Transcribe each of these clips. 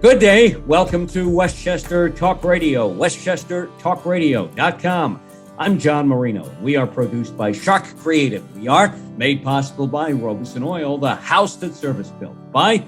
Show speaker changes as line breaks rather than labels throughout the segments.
Good day. Welcome to Westchester Talk Radio, westchestertalkradio.com. I'm John Marino. We are produced by Sharc Creative. We are made possible by Robeson Oil, the house that service built. By,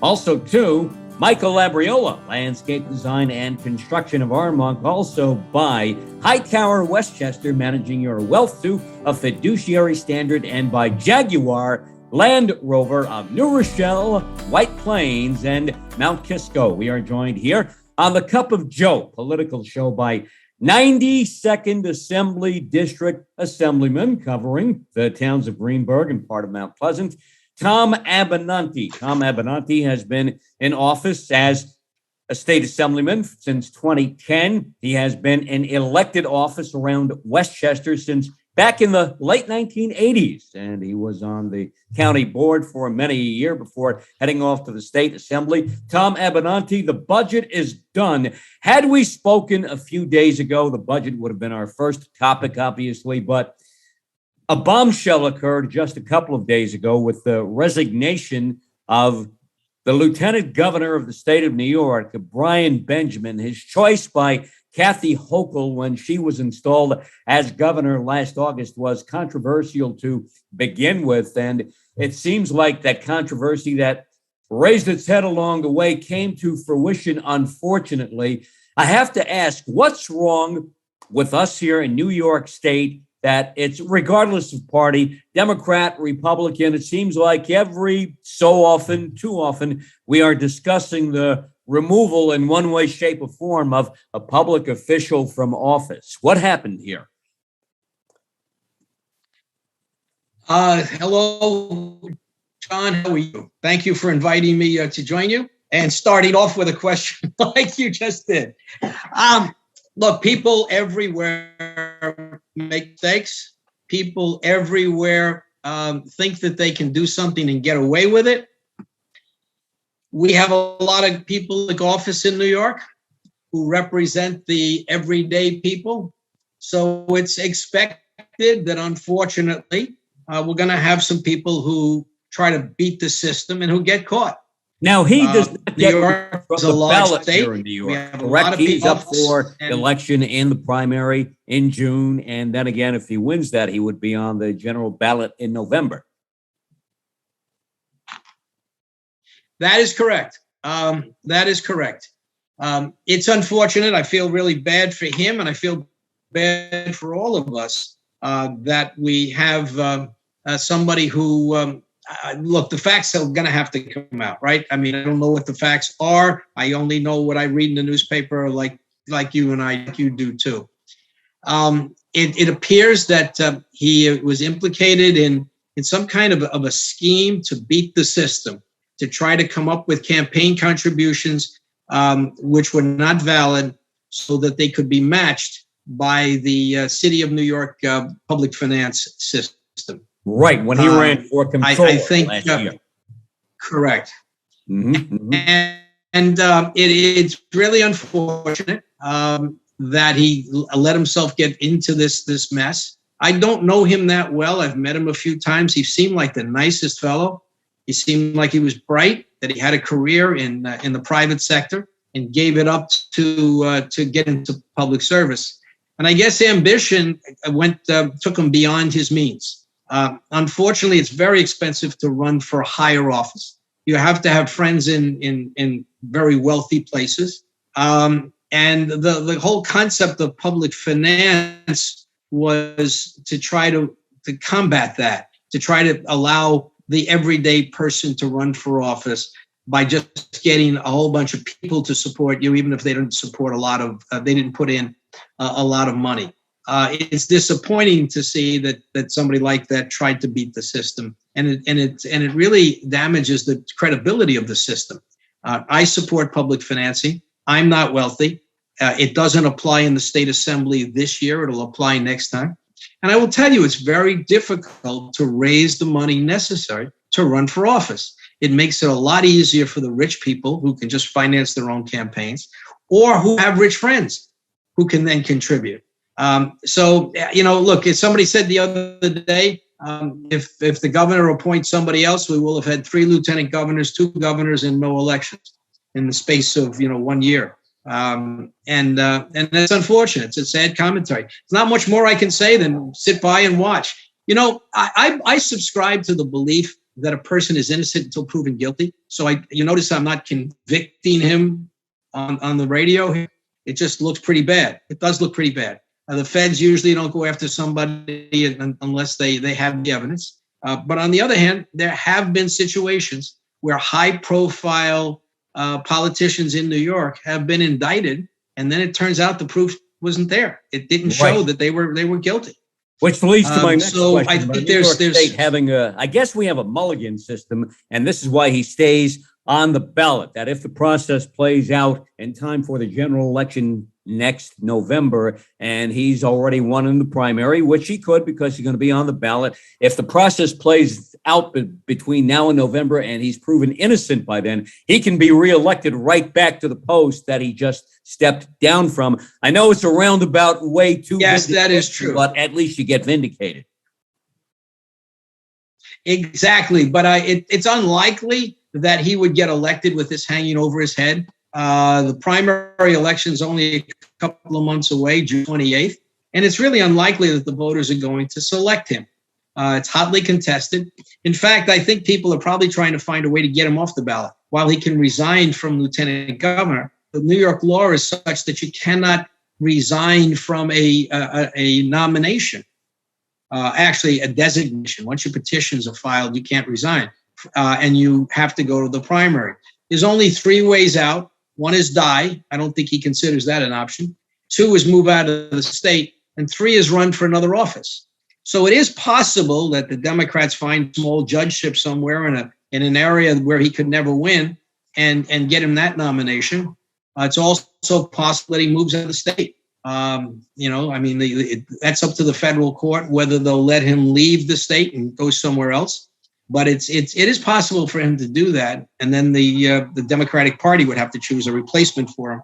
also to Michael Labriola, landscape design and construction of Armonk. Also by Hightower Westchester, managing your wealth to a fiduciary standard. And by Jaguar Land Rover of New Rochelle, White Plains, and Mount Kisco. We are joined here on the Cup of Joe political show by 92nd Assembly District Assemblyman covering the towns of Greenburgh and part of Mount Pleasant, Tom Abinanti. Tom Abinanti has been in office as a state assemblyman since 2010. He has been in elected office around Westchester since back in the late 1980s, and he was on the county board for many a year before heading off to the state assembly. Tom Abinanti, the budget is done. Had we spoken a few days ago, the budget would have been our first topic, obviously, but a bombshell occurred just a couple of days ago with the resignation of the lieutenant governor of the state of New York, Brian Benjamin. His choice by Kathy Hochul, when she was installed as governor last August, was controversial to begin with. And it seems like that controversy that raised its head along the way came to fruition, unfortunately. I have to ask, what's wrong with us here in New York State that it's, regardless of party, Democrat, Republican, it seems like every so often, too often, we are discussing the removal in one way, shape, or form of a public official from office. What happened here?
Hello, John. How are you? Thank you for inviting me to join you and starting off with a question like you just did. Look, people everywhere make mistakes. People everywhere think that they can do something and get away with it. We have a lot of people in office in New York who represent the everyday people. So it's expected that, unfortunately, we're going to have some people who try to beat the system and who get caught.
Now, he does not
New York is a large state.
Here in New York. Correct. He's up for election in the primary in June. And then again, if he wins that, he would be on the general ballot in November.
That is correct. That is correct. It's unfortunate. I feel really bad for him, and I feel bad for all of us that we have somebody who, look, the facts are going to have to come out, right? I mean, I don't know what the facts are. I only know what I read in the newspaper, like you and I, like you do too. It appears that he was implicated in some kind of a scheme to beat the system, to try to come up with campaign contributions which were not valid so that they could be matched by the City of New York public finance system.
Right, when he ran for control
I think,
last year.
Correct.
Mm-hmm.
And it's really unfortunate that he let himself get into this mess. I don't know him that well. I've met him a few times. He seemed like the nicest fellow. He seemed like he was bright, that he had a career in the private sector and gave it up to get into public service. And I guess ambition took him beyond his means. Unfortunately, it's very expensive to run for higher office. You have to have friends in very wealthy places. And the whole concept of public finance was to try to combat that, to try to allow the everyday person to run for office by just getting a whole bunch of people to support you, even if they didn't support they didn't put in a lot of money. It's disappointing to see that somebody like that tried to beat the system, and it really damages the credibility of the system. I support public financing. I'm not wealthy. It doesn't apply in the state assembly this year. It'll apply next time. And I will tell you, it's very difficult to raise the money necessary to run for office. It makes it a lot easier for the rich people who can just finance their own campaigns, or who have rich friends who can then contribute. Look, as somebody said the other day, if the governor appoints somebody else, we will have had 3 lieutenant governors, 2 governors, and no elections. in the space of 1 year. And that's unfortunate. It's a sad commentary. There's not much more I can say than sit by and watch. I subscribe to the belief that a person is innocent until proven guilty. So you notice I'm not convicting him on the radio. It just looks pretty bad. It does look pretty bad. The feds usually don't go after somebody unless they have the evidence. But on the other hand, there have been situations where high-profile politicians in New York have been indicted, and then it turns out the proof wasn't there. It didn't show that they were guilty.
Which leads to my next question.
I think there's
having I guess we have a Mulligan system, and this is why he stays on the ballot, that if the process plays out in time for the general election next November, and he's already won in the primary, which he could because he's going to be on the ballot. If the process plays out between now and November and he's proven innocent by then, he can be reelected right back to the post that he just stepped down from. I know it's a roundabout way too.
Yes, that is true.
But at least you get vindicated.
Exactly. But it's unlikely that he would get elected with this hanging over his head. The primary election is only a couple of months away, June 28th, and it's really unlikely that the voters are going to select him. It's hotly contested. In fact, I think people are probably trying to find a way to get him off the ballot. While he can resign from lieutenant governor, the New York law is such that you cannot resign from a nomination. Actually, a designation. Once your petitions are filed, you can't resign, and you have to go to the primary. There's only 3 ways out. One is die. I don't think he considers that an option. 2 is move out of the state. And 3 is run for another office. So it is possible that the Democrats find a small judgeship somewhere in an area where he could never win and get him that nomination. It's also possible that he moves out of the state. That's up to the federal court whether they'll let him leave the state and go somewhere else. But it is possible for him to do that, and then the Democratic Party would have to choose a replacement for him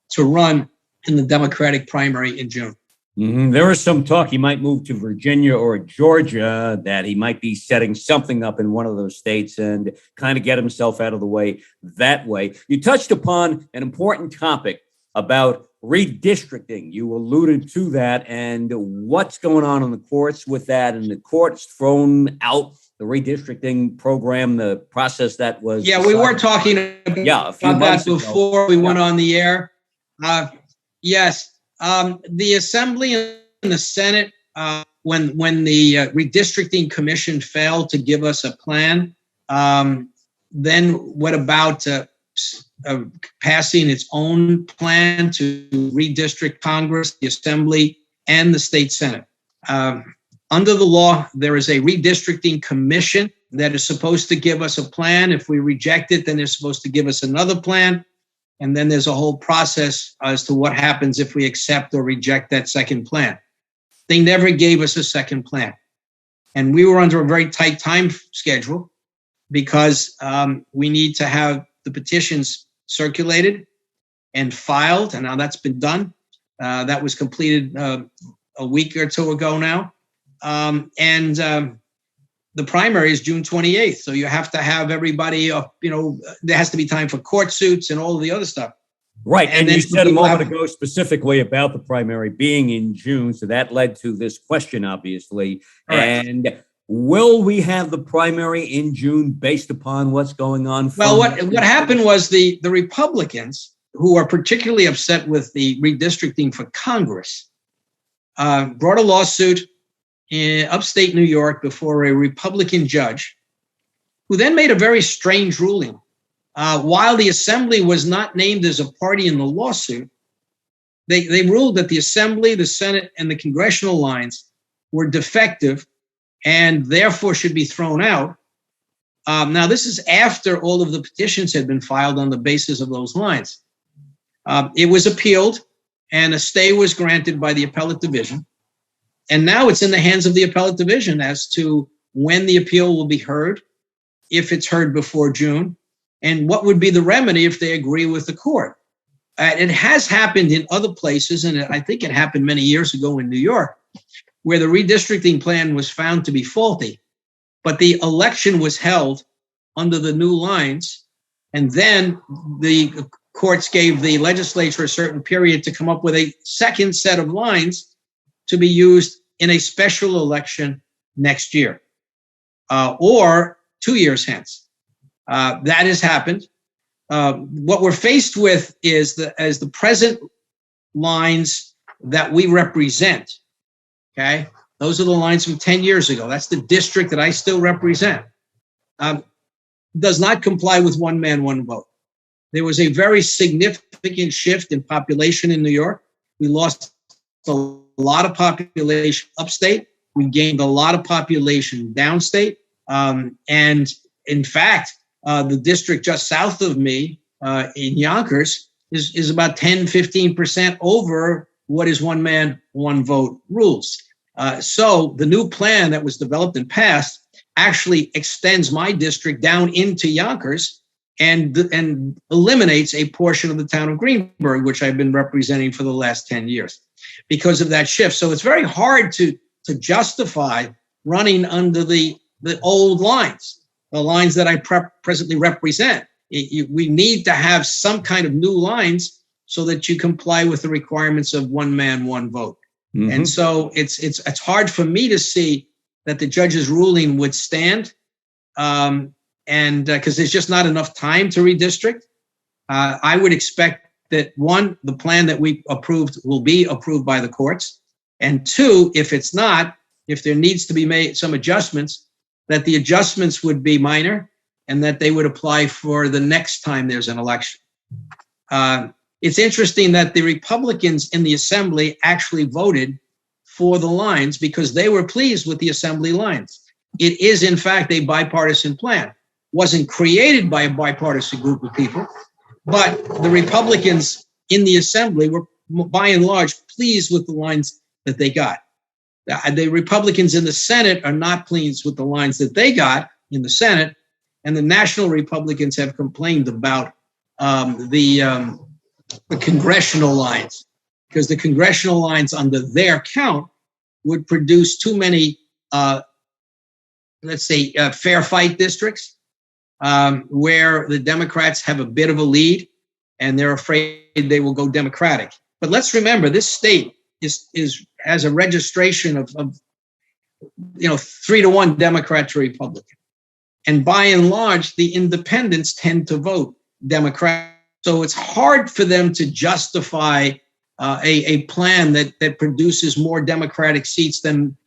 to run in the Democratic primary in June.
Mm-hmm. There is some talk he might move to Virginia or Georgia, that he might be setting something up in one of those states and kind of get himself out of the way that way. You touched upon an important topic about redistricting. You alluded to that, and what's going on in the courts with that, and the courts thrown out the redistricting program, the process that was...
Yeah, we were talking about that before we went on the air. Yes, the Assembly and the Senate, when the Redistricting Commission failed to give us a plan, then what about passing its own plan to redistrict Congress, the Assembly, and the State Senate? Under the law, there is a redistricting commission that is supposed to give us a plan. If we reject it, then they're supposed to give us another plan. And then there's a whole process as to what happens if we accept or reject that second plan. They never gave us a second plan. And we were under a very tight time schedule because we need to have the petitions circulated and filed. And now that's been done. That was completed a week or 2 ago now. The primary is June 28th. So you have to have everybody, there has to be time for court suits and all of the other stuff.
Right. And you said a moment ago specifically about the primary being in June. So that led to this question, obviously. Correct. And will we have the primary in June based upon what's going on?
Well, what happened was the Republicans, who are particularly upset with the redistricting for Congress, brought a lawsuit in upstate New York before a Republican judge, who then made a very strange ruling. While the Assembly was not named as a party in the lawsuit, they ruled that the Assembly, the Senate, and the congressional lines were defective and therefore should be thrown out. Now, this is after all of the petitions had been filed on the basis of those lines. It was appealed, and a stay was granted by the appellate division. And now it's in the hands of the appellate division as to when the appeal will be heard, if it's heard before June, and what would be the remedy if they agree with the court. It has happened in other places, and I think it happened many years ago in New York, where the redistricting plan was found to be faulty, but the election was held under the new lines, And then the courts gave the legislature a certain period to come up with a second set of lines to be used in a special election next year or 2 years hence. That has happened. What we're faced with is as the present lines that we represent, okay? Those are the lines from 10 years ago. That's the district that I still represent. Does not comply with one man, one vote. There was a very significant shift in population in New York. We lost a lot of population upstate. We gained a lot of population downstate. And in fact, the district just south of me in Yonkers is about 10, 15% over what is one man, one vote rules. So the new plan that was developed and passed actually extends my district down into Yonkers and eliminates a portion of the town of Greenburgh, which I've been representing for the last 10 years because of that shift. So it's very hard to justify running under the old lines, the lines that I presently represent. We need to have some kind of new lines so that you comply with the requirements of one man, one vote. Mm-hmm. And so it's hard for me to see that the judge's ruling would stand, and because there's just not enough time to redistrict. I would expect that, one, the plan that we approved will be approved by the courts, and two, if it's not, if there needs to be made some adjustments, that the adjustments would be minor and that they would apply for the next time there's an election. It's interesting that the Republicans in the Assembly actually voted for the lines because they were pleased with the Assembly lines. It is, in fact, a bipartisan plan. Wasn't created by a bipartisan group of people, but the Republicans in the Assembly were, by and large, pleased with the lines that they got. The Republicans in the Senate are not pleased with the lines that they got in the Senate, and the national Republicans have complained about the congressional lines, because the congressional lines under their count would produce too many, fair fight districts where the Democrats have a bit of a lead and they're afraid they will go Democratic. But let's remember, this state has a registration of 3-1 Democrat to Republican. And by and large, the independents tend to vote Democrat. So it's hard for them to justify a plan that produces more Democratic seats than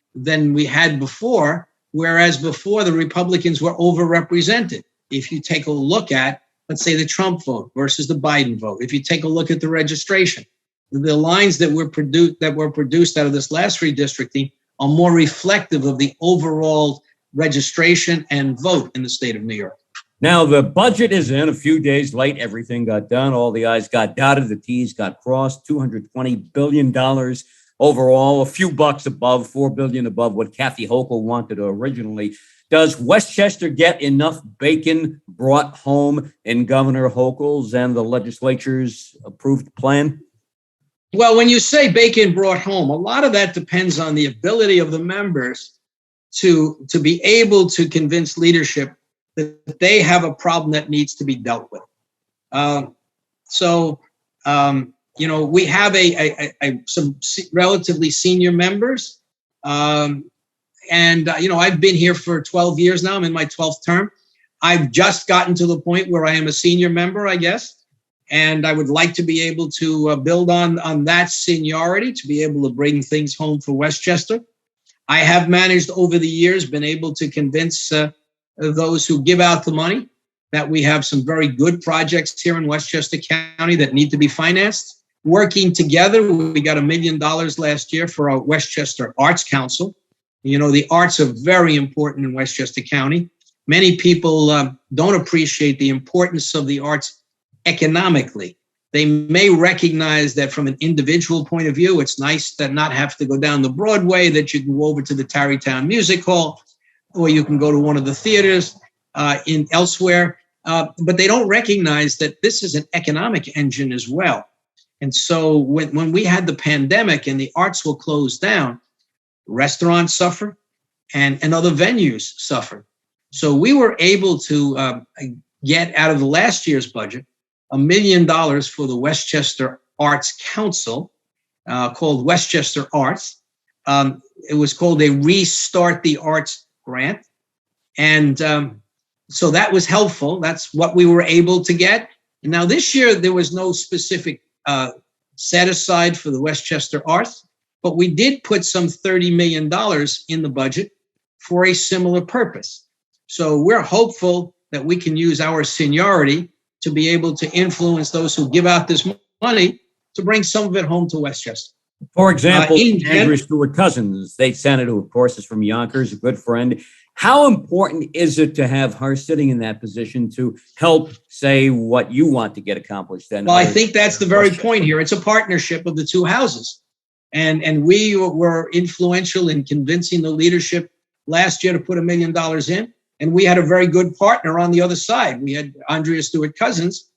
we had before, whereas before the Republicans were overrepresented. If you take a look at, let's say, the Trump vote versus the Biden vote, if you take a look at the registration, the lines that were produced out of this last redistricting are more reflective of the overall registration and vote in the state of New York.
Now, the budget is in a few days late. Everything got done. All the I's got dotted. The T's got crossed. $220 billion overall, a few bucks above, $4 billion above what Kathy Hochul wanted originally. Does Westchester get enough bacon brought home in Governor Hochul's and the legislature's approved plan?
Well, when you say bacon brought home, a lot of that depends on the ability of the members to be able to convince leadership that they have a problem that needs to be dealt with. We have some relatively senior members. I've been here for 12 years now. I'm in my 12th term. I've just gotten to the point where I am a senior member, I guess. And I would like to be able to build on that seniority to be able to bring things home for Westchester. I have managed over the years, been able to convince those who give out the money that we have some very good projects here in Westchester County that need to be financed. Working together, we got $1 million last year for our Westchester Arts Council. The arts are very important in Westchester County. Many people don't appreciate the importance of the arts economically. They may recognize that from an individual point of view, it's nice to not have to go down the Broadway, that you can go over to the Tarrytown Music Hall, or you can go to one of the theaters elsewhere. But they don't recognize that this is an economic engine as well. And so when we had the pandemic and the arts were closed down, restaurants suffered and other venues suffered. So we were able to get out of the last year's budget $1 million for the Westchester Arts Council, called Westchester Arts. It was called a Restart the Arts grant. And so that was helpful. That's what we were able to get. And now this year, there was no specific set aside for the Westchester Arts, but we did put some $30 million in the budget for a similar purpose. So we're hopeful that we can use our seniority to be able to influence those who give out this money to bring some of it home to Westchester.
For example, Andrea Stewart-Cousins, state senator, who of course is from Yonkers, a good friend. How important is it to have her sitting in that position to help say what you want to get accomplished? Then,
well, I think that's the very point here. It's a partnership of the two houses. And we were influential in convincing the leadership last year to put $1 million in. And we had a very good partner on the other side. We had Andrea Stewart-Cousins,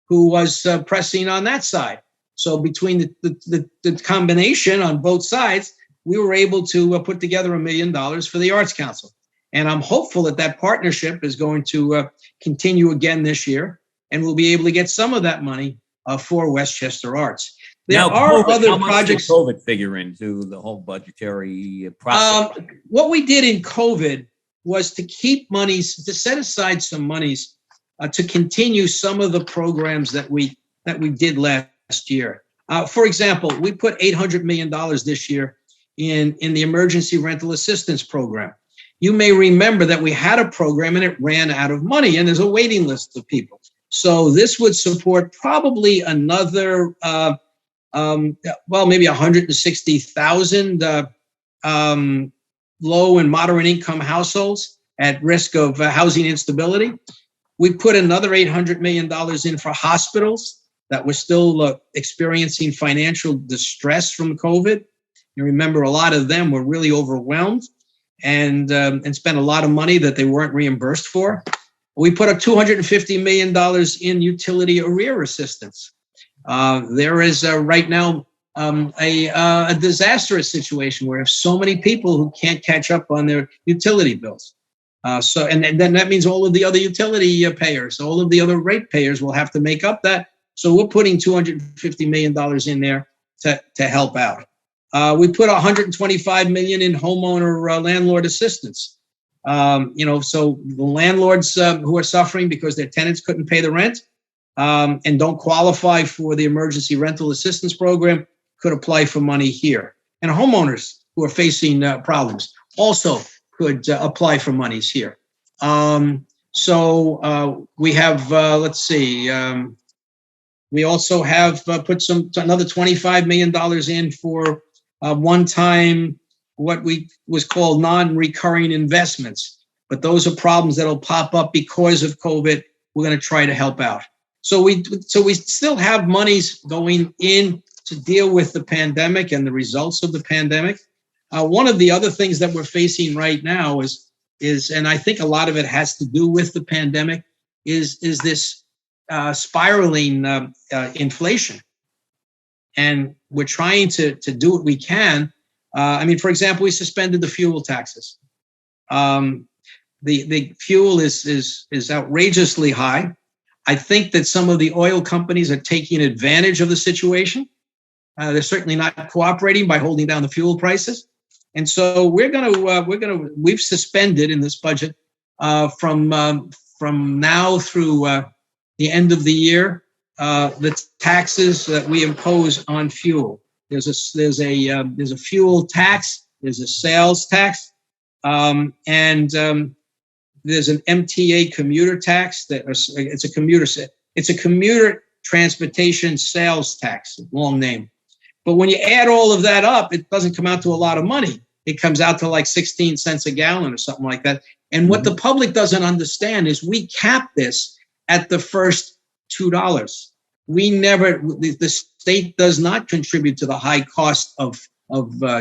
who was pressing on that side. So between the combination on both sides, we were able to put together $1 million for the Arts Council. And I'm hopeful that that partnership is going to continue again this year, and we'll be able to get some of that money for Westchester Arts. There are other projects.
How much did COVID figure into the whole budgetary process?
What we did in COVID was to keep monies, to set aside some monies to continue some of the programs that we did last year. For example, we put $800 million this year in the Emergency Rental Assistance Program. You may remember that we had a program and it ran out of money, and there's a waiting list of people. So this would support probably another, maybe 160,000 low and moderate income households at risk of housing instability. We put another $800 million in for hospitals that were still experiencing financial distress from COVID. You remember a lot of them were really overwhelmed and spent a lot of money that they weren't reimbursed for. We put up $250 million in utility arrear assistance. There is right now a disastrous situation where so many people who can't catch up on their utility bills. And then that means all of the other utility payers, all of the other rate payers will have to make up that. So we're putting $250 million in there to help out. We put $125 million in homeowner landlord assistance. So the landlords who are suffering because their tenants couldn't pay the rent and don't qualify for the emergency rental assistance program could apply for money here. And homeowners who are facing problems also could apply for monies here. We have, we also have put another $25 million in for one-time, what was called non-recurring investments. But those are problems that'll pop up because of COVID. We're going to try to help out. So we still have monies going in to deal with the pandemic and the results of the pandemic. One of the other things that we're facing right now is, and I think a lot of it has to do with the pandemic, is this spiraling inflation. And we're trying to do what we can. For example, we suspended the fuel taxes. The fuel is outrageously high. I think that some of the oil companies are taking advantage of the situation. They're certainly not cooperating by holding down the fuel prices. And so we've suspended in this budget from now through the end of the year the taxes that we impose on fuel. There's a fuel tax, there's a sales tax, and there's an MTA commuter tax. It's a commuter transportation sales tax, long name. But when you add all of that up, it doesn't come out to a lot of money. It comes out to like 16 cents a gallon or something like that. And what the public doesn't understand is we cap this at the first $2. The state does not contribute to the high cost of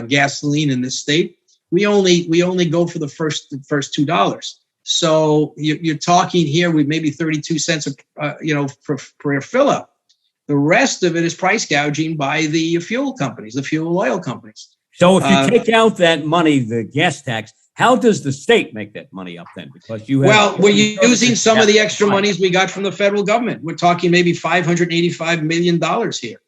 gasoline in this state. We only go for the first $2. So you're talking here with maybe 32 cents per fill up. The rest of it is price gouging by the fuel companies, the fuel oil companies.
So if you take out that money, the gas tax, How does the state make that money up then? Because you have,
well, we're using some of the extra monies we got from the federal government. We're talking maybe $585 million here.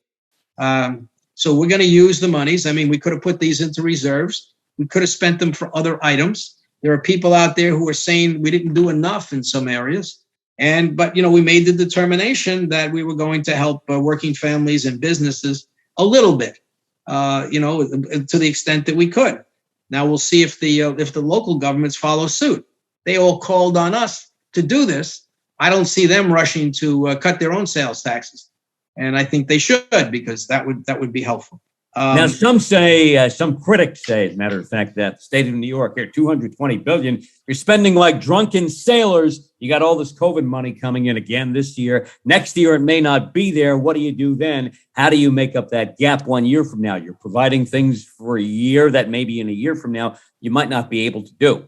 So we're going to use the monies. I mean, we could have put these into reserves. We could have spent them for other items. There are people out there who are saying we didn't do enough in some areas. But we made the determination that we were going to help working families and businesses a little bit, to the extent that we could. Now we'll see if the local governments follow suit. They all called on us to do this. I don't see them rushing to cut their own sales taxes, and I think they should, because that would be helpful.
Now, some critics say, as a matter of fact, that the state of New York, here, $220 billion, you're spending like drunken sailors. You got all this COVID money coming in again this year. Next year, it may not be there. What do you do then? How do you make up that gap 1 year from now? You're providing things for a year that maybe in a year from now, you might not be able to do.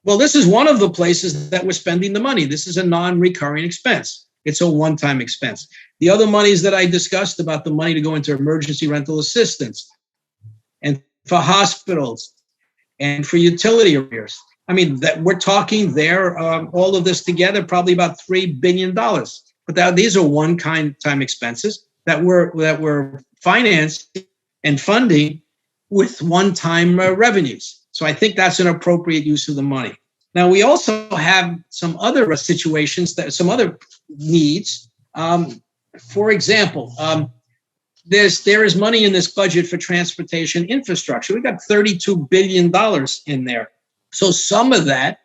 Well, this is one of the places that we're spending the money. This is a non-recurring expense. It's a one-time expense. The other monies that I discussed about the money to go into emergency rental assistance and for hospitals and for utility arrears. I mean, that we're talking there, all of this together, probably about $3 billion. But these are one-time expenses that we're financing and funding with one-time revenues. So I think that's an appropriate use of the money. Now, we also have some other situations, some other needs. For example, there is money in this budget for transportation infrastructure. We got $32 billion in there. So some of that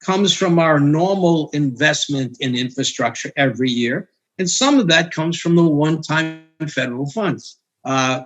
comes from our normal investment in infrastructure every year. And some of that comes from the one-time federal funds,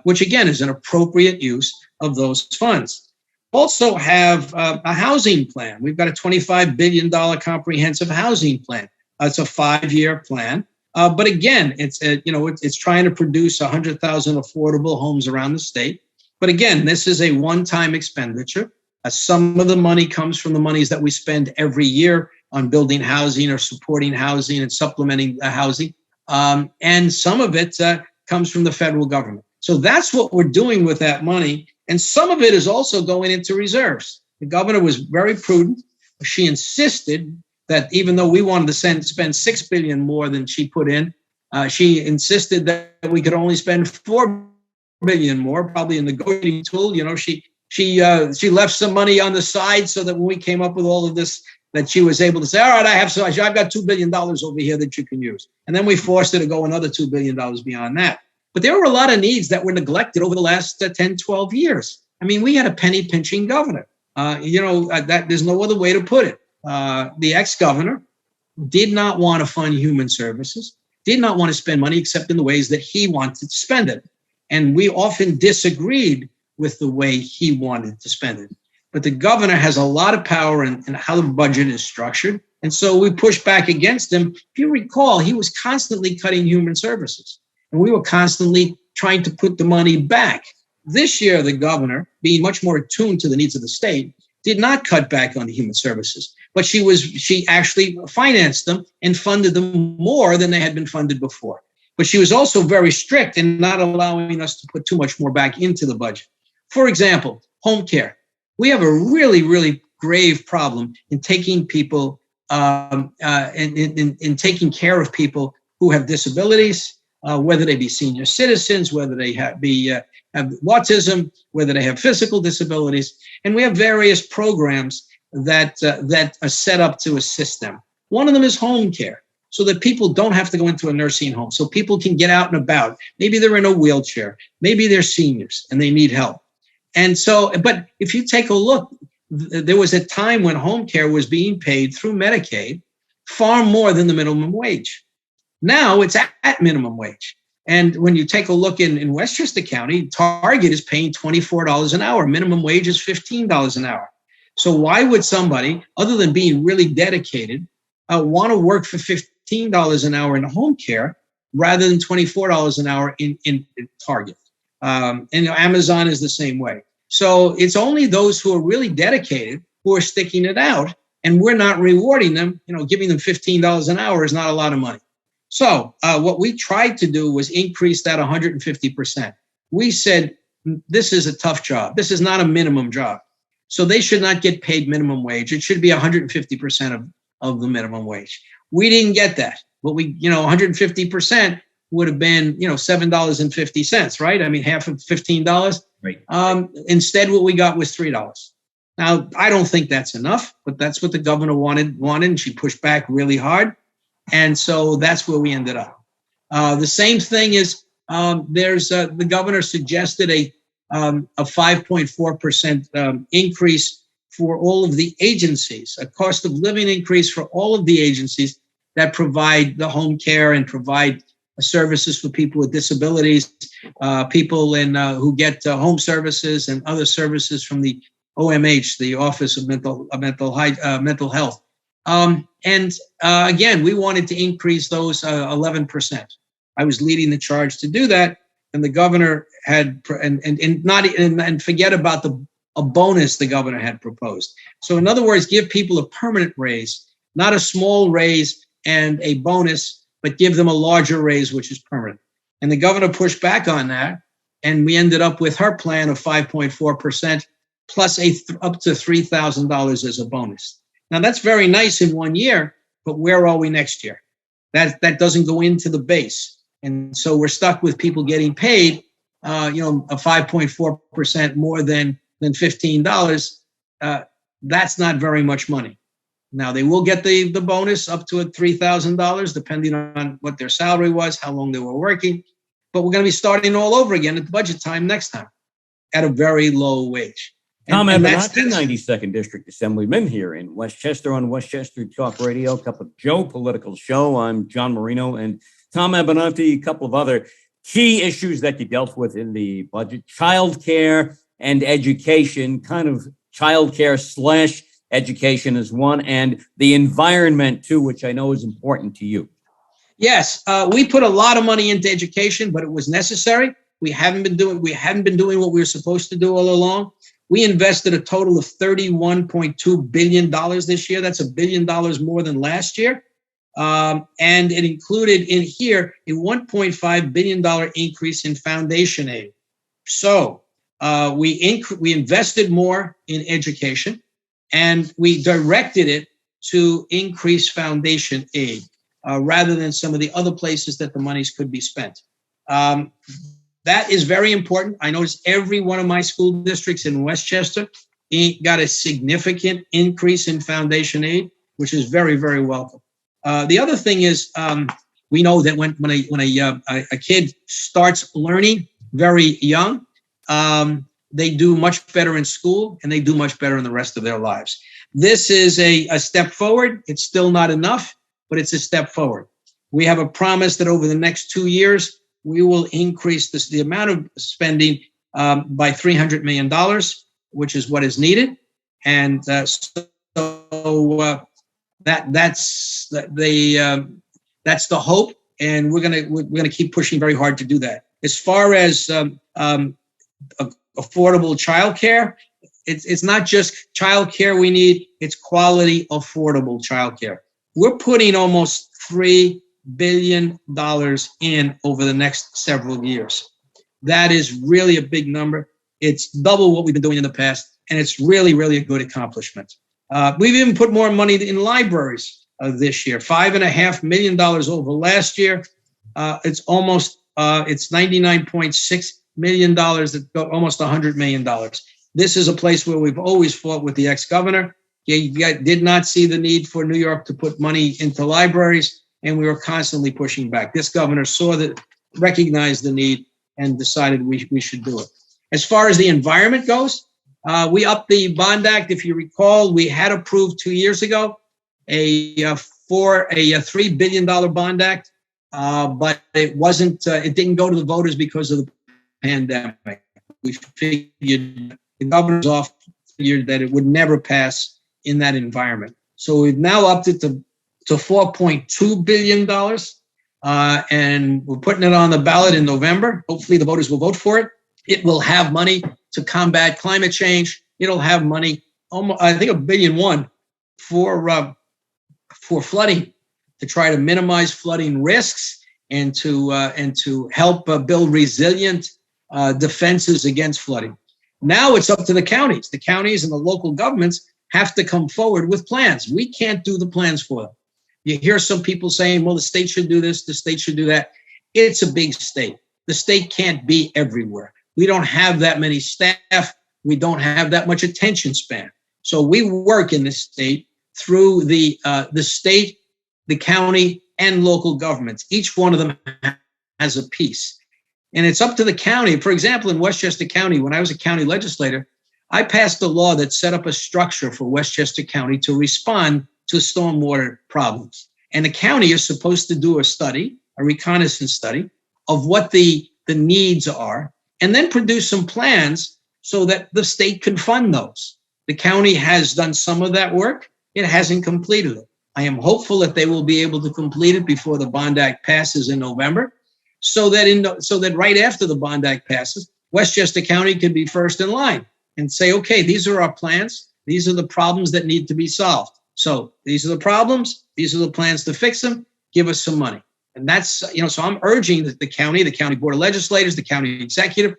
which again is an appropriate use of those funds. Also have a housing plan. We've got a $25 billion comprehensive housing plan. It's a 5-year plan. But again, it's trying to produce 100,000 affordable homes around the state. But again, this is a one-time expenditure. Some of the money comes from the monies that we spend every year on building housing or supporting housing and supplementing housing. And some of it comes from the federal government. So that's what we're doing with that money. And some of it is also going into reserves. The governor was very prudent. She insisted that even though we wanted to spend $6 billion more than she put in, she insisted that we could only spend $4 billion more, probably a negotiating tool. She left some money on the side so that when we came up with all of this, that she was able to say, all right, I've got $2 billion over here that you can use. And then we forced her to go another $2 billion beyond that. But there were a lot of needs that were neglected over the last 10, 12 years. I mean, we had a penny pinching governor. That there's no other way to put it. The ex-governor did not want to fund human services, did not want to spend money except in the ways that he wanted to spend it. And we often disagreed with the way he wanted to spend it. But the governor has a lot of power in how the budget is structured. And so we pushed back against him. If you recall, he was constantly cutting human services. And we were constantly trying to put the money back. This year, the governor, being much more attuned to the needs of the state, did not cut back on the human services, but she actually financed them and funded them more than they had been funded before. But she was also very strict in not allowing us to put too much more back into the budget. For example, home care. We have a really, really grave problem in taking people, in taking care of people who have disabilities, whether they be senior citizens, whether they have autism, whether they have physical disabilities. And we have various programs that are set up to assist them. One of them is home care, so that people don't have to go into a nursing home, so people can get out and about. Maybe they're in a wheelchair, maybe they're seniors and they need help. And so, but if you take a look, there was a time when home care was being paid through Medicaid far more than the minimum wage. Now it's at minimum wage. And when you take a look in Westchester County, Target is paying $24 an hour. Minimum wage is $15 an hour. So why would somebody, other than being really dedicated, want to work for $15 an hour in home care rather than $24 an hour in Target? And Amazon is the same way. So it's only those who are really dedicated who are sticking it out, and we're not rewarding them. Giving them $15 an hour is not a lot of money. So what we tried to do was increase that 150%. We said, this is a tough job. This is not a minimum job. So they should not get paid minimum wage. It should be 150% of the minimum wage. We didn't get that. But 150% would have been, $7.50, right? I mean, half of $15.
Right.
Instead, what we got was $3. Now, I don't think that's enough, but that's what the governor wanted, and she pushed back really hard. And so that's where we ended up. The same thing is the governor suggested a 5.4% increase for all of the agencies, a cost of living increase for all of the agencies that provide the home care and provide services for people with disabilities, people who get home services and other services from the OMH, the Office of Mental Health. Again, we wanted to increase those 11%. I was leading the charge to do that, and the governor had and forget about a bonus the governor had proposed. So in other words, give people a permanent raise, not a small raise and a bonus, but give them a larger raise, which is permanent. And the governor pushed back on that, and we ended up with her plan of 5.4% plus up to $3,000 as a bonus. Now that's very nice in 1 year, but where are we next year? That doesn't go into the base. And so we're stuck with people getting paid, a 5.4% more than $15. That's not very much money. Now they will get the bonus up to $3,000, depending on what their salary was, how long they were working. But we're going to be starting all over again at the budget time next time at a very low wage.
Tom Abinanti, 92nd District Assemblyman here in Westchester on Westchester Talk Radio, Cup of Joe political show. I'm John Marino, and Tom Abinanti, a couple of other key issues that you dealt with in the budget: childcare and education, kind of childcare / education is one, and the environment too, which I know is important to you.
Yes, we put a lot of money into education, but it was necessary. We haven't been doing what we were supposed to do all along. We invested a total of $31.2 billion this year. That's $1 billion more than last year. And it included in here a $1.5 billion increase in foundation aid. So we invested more in education, and we directed it to increase foundation aid rather than some of the other places that the monies could be spent. That is very important. I noticed every one of my school districts in Westchester got a significant increase in foundation aid, which is very, very welcome. The other thing is we know that when a kid starts learning very young, they do much better in school and they do much better in the rest of their lives. This is a step forward. It's still not enough, but it's a step forward. We have a promise that over the next 2 years, we will increase the amount of spending by $300 million, which is what is needed. And that's the hope, and we're gonna keep pushing very hard to do that. As far as affordable childcare, it's not just childcare we need; it's quality, affordable childcare. We're putting almost $3 billion in over the next several years. That is really a big number. It's double what we've been doing in the past, and it's really, really a good accomplishment. We've even put more money in libraries this year, $5.5 million over last year. It's $99.6 million, almost $100 million. This is a place where we've always fought with the ex-governor. He did not see the need for New York to put money into libraries, and we were constantly pushing back. This governor recognized the need, and decided we should do it. As far as the environment goes, we upped the Bond Act. If you recall, we had approved 2 years ago a $3 billion Bond Act, but it didn't go to the voters because of the pandemic. We figured the governor's office figured that it would never pass in that environment. So we've now upped it to $4.2 billion, and we're putting it on the ballot in November. Hopefully the voters will vote for it. It will have money to combat climate change. It'll have money, almost, I think $1.1 billion for flooding, to try to minimize flooding risks and to help build resilient defenses against flooding. Now it's up to the counties. The counties and the local governments have to come forward with plans. We can't do the plans for them. You hear some people saying, well, the state should do this, the state should do that. It's a big state. The state can't be everywhere. We don't have that many staff. We don't have that much attention span. So we work in this state through the state, the county, and local governments. Each one of them has a piece. And it's up to the county. For example, in Westchester County, when I was a county legislator, I passed a law that set up a structure for Westchester County to respond to stormwater problems. And the county is supposed to do a study, a reconnaissance study of what the needs are, and then produce some plans so that the state can fund those. The county has done some of that work. It hasn't completed it. I am hopeful that they will be able to complete it before the Bond Act passes in November, so that right after the Bond Act passes, Westchester County can be first in line and say, okay, these are our plans. These are the problems that need to be solved. So these are the problems. These are the plans to fix them. Give us some money. And that's, so I'm urging the county board of legislators, the county executive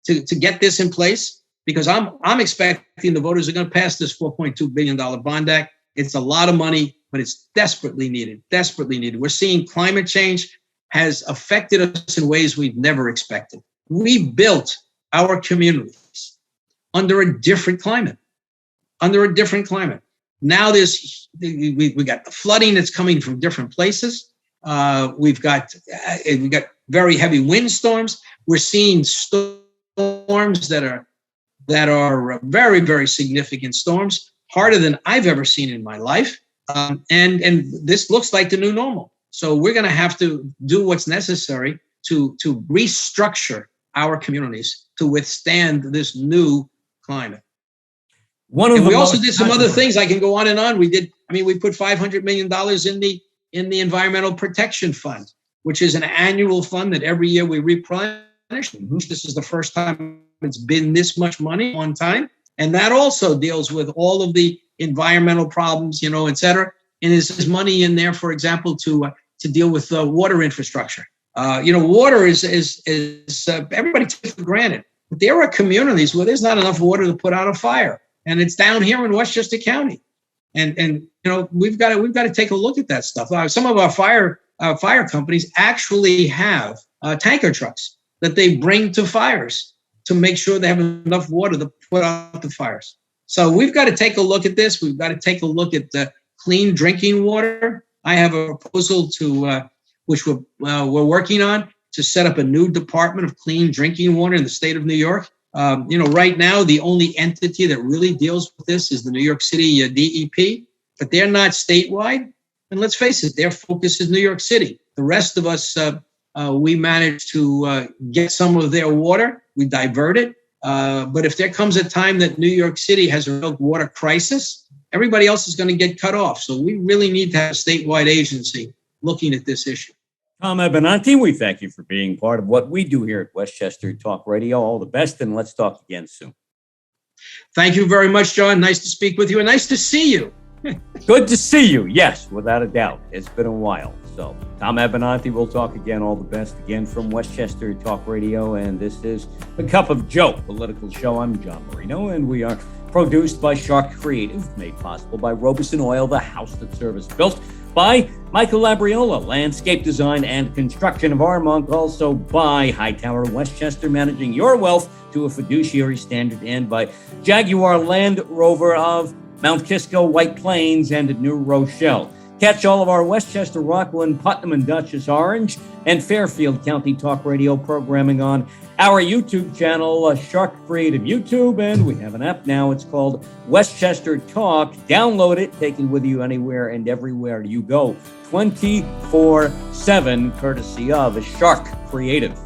to get this in place, because I'm expecting the voters are going to pass this $4.2 billion Bond Act. It's a lot of money, but it's desperately needed, desperately needed. We're seeing climate change has affected us in ways we've never expected. We built our communities under a different climate, Now we got the flooding that's coming from different places. We've got very heavy windstorms. We're seeing storms that are very, very significant storms, harder than I've ever seen in my life. And this looks like the new normal. So we're going to have to do what's necessary to restructure our communities to withstand this new climate. We also did some other things. I can go on and on. We put $500 million in the Environmental Protection Fund, which is an annual fund that every year we replenish. This is the first time it's been this much money on time. And that also deals with all of the environmental problems, et cetera. And there's money in there, for example, to deal with water infrastructure. Water is everybody takes for granted. But there are communities where there's not enough water to put out a fire. And it's down here in Westchester County. And we've got to take a look at that stuff. Some of our fire companies actually have tanker trucks that they bring to fires to make sure they have enough water to put out the fires. So we've got to take a look at this. We've got to take a look at the clean drinking water. I have a proposal which we're working on to set up a new Department of Clean Drinking Water in the state of New York. Right now, the only entity that really deals with this is the New York City DEP, but they're not statewide. And let's face it, their focus is New York City. The rest of us, we manage to get some of their water. We divert it. But if there comes a time that New York City has a real water crisis, everybody else is going to get cut off. So we really need to have a statewide agency looking at this issue.
Tom Abinanti, we thank you for being part of what we do here at Westchester Talk Radio. All the best, and let's talk again soon.
Thank you very much, John. Nice to speak with you, and nice to see you.
Good to see you. Yes, without a doubt. It's been a while. So, Tom Abinanti, we'll talk again. All the best again from Westchester Talk Radio. And this is The Cup of Joe, political show. I'm John Marino, and we are produced by Sharc Creative, made possible by Robeson Oil, the house that service built, by Michael Labriola, landscape design and construction of Armonk, also by Hightower Westchester, managing your wealth to a fiduciary standard, and by Jaguar Land Rover of Mount Kisco, White Plains, and New Rochelle. Catch all of our Westchester, Rockland, Putnam, and Dutchess Orange, and Fairfield County Talk Radio programming on our YouTube channel, Sharc Creative YouTube, and we have an app now. It's called Westchester Talk. Download it, take it with you anywhere and everywhere you go, 24/7, courtesy of Sharc Creative.